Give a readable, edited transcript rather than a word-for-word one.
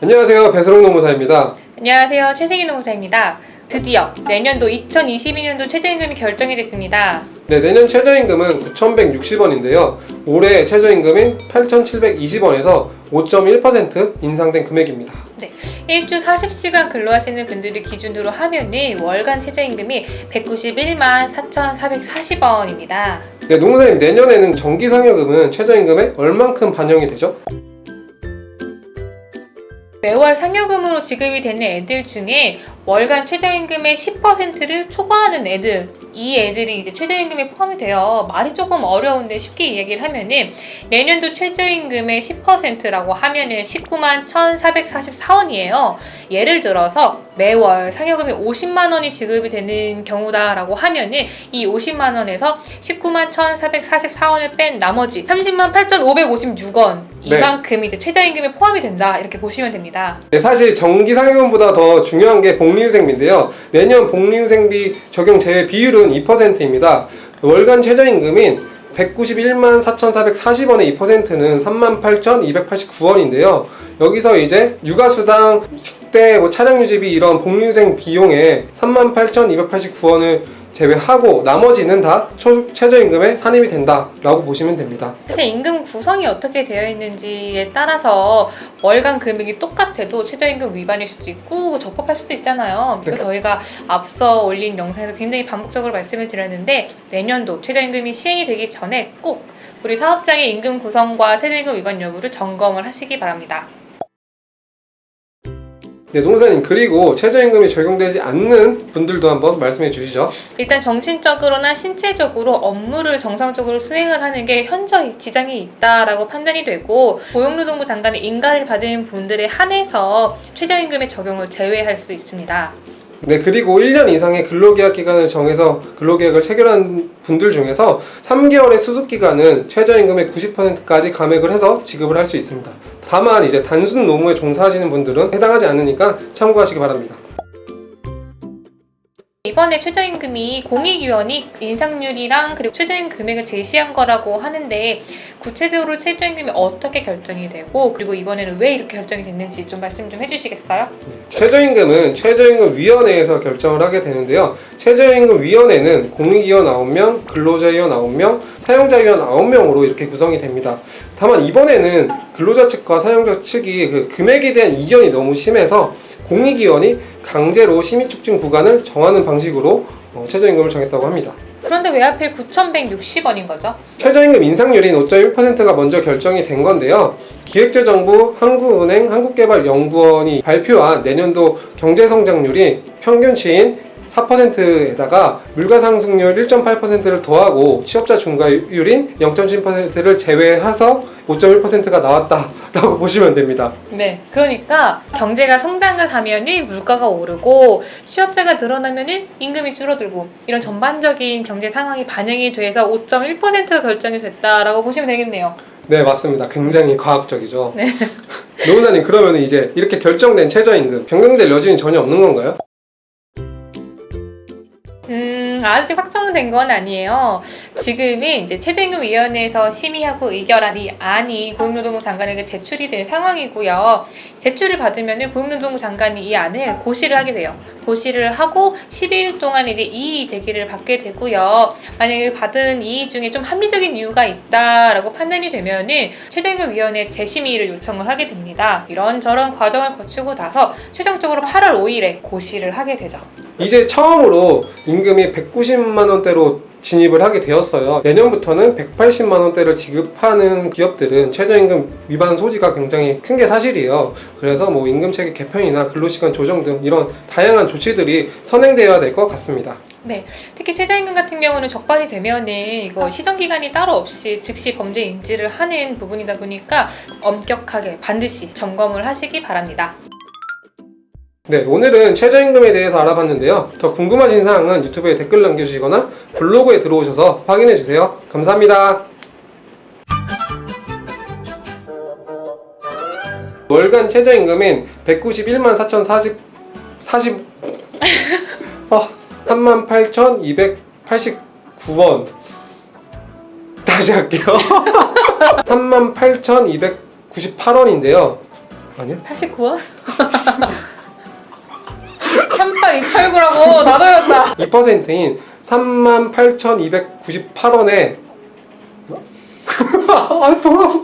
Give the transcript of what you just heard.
안녕하세요. 배수롱 노무사입니다. 안녕하세요. 최세기 노무사입니다. 드디어 내년도 2022년도 최저임금이 결정이 됐습니다. 네, 내년 최저임금은 9,160원인데요. 올해 최저임금인 8,720원에서 5.1% 인상된 금액입니다. 네, 일주 40시간 근로하시는 분들을 기준으로 하면은 월간 최저임금이 191만 4,440원입니다. 네, 노무사님, 내년에는 정기상여금은 최저임금에 얼만큼 반영이 되죠? 매월 상여금으로 지급이 되는 애들 중에 월간 최저임금의 10%를 초과하는 애들, 이 애들이 이제 최저임금에 포함이 돼요. 말이 조금 어려운데 쉽게 이야기를 하면은 내년도 최저임금의 10%라고 하면은 19만 1,444원이에요. 예를 들어서 매월 상여금이 50만 원이 지급이 되는 경우다라고 하면은 이 50만 원에서 19만 1,444원을 뺀 나머지 30만 8,556원 이만큼이 이제 최저임금에 포함이 된다 이렇게 보시면 됩니다. 네, 사실 정기상여금보다 더 중요한 게 복리후생비인데요. 내년 복리후생비 적용 제외 비율은 2%입니다. 월간 최저임금인 191만 4,440원의 2%는 38,289원인데요. 여기서 이제 육아수당, 식대, 차량유지비 이런 복리후생 비용에 38,289원을 제외하고 나머지는 다 최저임금에 산입이 된다라고 보시면 됩니다. 사실 임금 구성이 어떻게 되어 있는지에 따라서 월간 금액이 똑같아도 최저임금 위반일 수도 있고 적법할 수도 있잖아요. 그래서 저희가 앞서 올린 영상에서 굉장히 반복적으로 말씀을 드렸는데 내년도 최저임금이 시행이 되기 전에 꼭 우리 사업장의 임금 구성과 최저임금 위반 여부를 점검을 하시기 바랍니다. 네, 노무사님, 그리고 최저임금이 적용되지 않는 분들도 한번 말씀해 주시죠. 일단 정신적으로나 신체적으로 업무를 정상적으로 수행을 하는 게 현저히 지장이 있다라고 판단이 되고 고용노동부 장관의 인가를 받은 분들에 한해서 최저임금의 적용을 제외할 수 있습니다. 네, 그리고 1년 이상의 근로계약 기간을 정해서 근로계약을 체결한 분들 중에서 3개월의 수습기간은 최저임금의 90%까지 감액을 해서 지급을 할 수 있습니다. 다만 이제 단순 노무에 종사하시는 분들은 해당하지 않으니까 참고하시기 바랍니다. 이번에 최저임금이 공익위원이 인상률이랑 그리고 최저임금 금액을 제시한 거라고 하는데 구체적으로 최저임금이 어떻게 결정이 되고 그리고 이번에는 왜 이렇게 결정이 됐는지 좀 말씀 좀 해주시겠어요? 최저임금은 최저임금위원회에서 결정을 하게 되는데요. 최저임금위원회는 공익위원 9명, 근로자위원 9명, 사용자위원 9명으로 이렇게 구성이 됩니다. 다만 이번에는 근로자 측과 사용자 측이 그 금액에 대한 이견이 너무 심해서 공익위원이 강제로 심의촉진 구간을 정하는 방식으로 최저임금을 정했다고 합니다. 그런데 왜 하필 9,160원인 거죠? 최저임금 인상률인 5.1%가 먼저 결정이 된 건데요. 기획재정부, 한국은행, 한국개발연구원이 발표한 내년도 경제성장률이 평균치인 4%에다가 물가상승률 1.8%를 더하고 취업자 중과율인 0.7%를 제외해서 5.1%가 나왔다라고 보시면 됩니다. 네, 그러니까 경제가 성장을 하면은 물가가 오르고 취업자가 늘어나면은 임금이 줄어들고 이런 전반적인 경제 상황이 반영이 돼서 5.1%가 결정이 됐다라고 보시면 되겠네요. 네, 맞습니다. 굉장히 과학적이죠. 네. 노무사님, 그러면 이제 이렇게 결정된 최저임금 변경될 여지는 전혀 없는 건가요? 아직 확정된 건 아니에요. 지금은 이제 최저임금위원회에서 심의하고 의결한 이 안이 고용노동부 장관에게 제출이 된 상황이고요. 제출을 받으면 고용노동부 장관이 이 안을 고시를 하게 돼요. 고시를 하고 12일 동안 이제 이의 제기를 받게 되고요. 만약에 받은 이의 중에 좀 합리적인 이유가 있다라고 판단이 되면은 최저임금위원회 재심의를 요청을 하게 됩니다. 이런저런 과정을 거치고 나서 최종적으로 8월 5일에 고시를 하게 되죠. 이제 처음으로 임금이 190만 원대로 진입을 하게 되었어요. 내년부터는 180만 원대를 지급하는 기업들은 최저임금 위반 소지가 굉장히 큰 게 사실이에요. 그래서 뭐 임금체계 개편이나 근로시간 조정 등 이런 다양한 조치들이 선행되어야 될 것 같습니다. 네, 특히 최저임금 같은 경우는 적발이 되면은 이거 시정기간이 따로 없이 즉시 범죄 인지를 하는 부분이다 보니까 엄격하게 반드시 점검을 하시기 바랍니다. 네, 오늘은 최저임금에 대해서 알아봤는데요. 더 궁금하신 사항은 유튜브에 댓글 남겨주시거나 블로그에 들어오셔서 확인해주세요. 감사합니다. 월간 최저임금인 191만 38,289원 다시 할게요. 38,298원인데요 아니야? 89원? 38289라고 나눠였다. 2%인 38,298원에 아 돌아